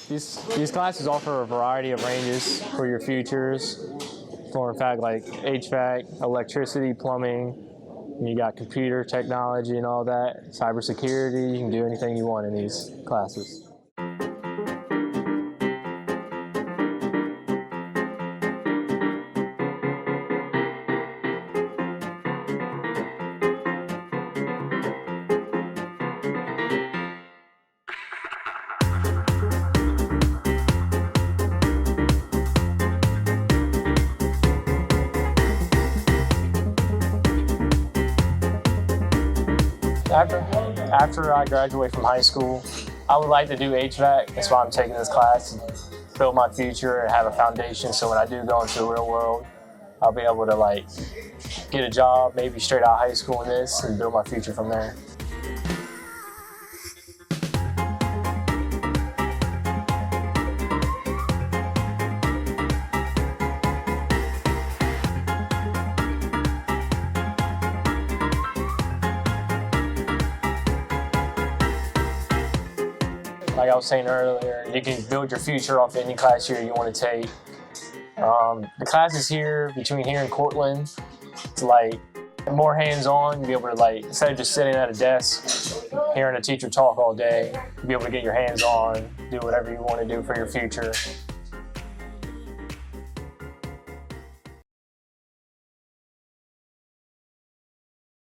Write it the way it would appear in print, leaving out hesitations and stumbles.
These classes offer a variety of ranges for your futures. For in fact, like HVAC, electricity, plumbing. You got computer technology and all that, cybersecurity. You can do anything you want in these classes. After I graduate from high school, I would like to do HVAC. That's why I'm taking this class, and build my future and have a foundation. So when I do go into the real world, I'll be able to get a job, maybe straight out of high school in this, and build my future from there. Like I was saying earlier, you can build your future off any class here you want to take. The classes here, between here and Cortland, it's more hands-on. You'll be able to instead of just sitting at a desk, hearing a teacher talk all day, you'll be able to get your hands on, do whatever you want to do for your future.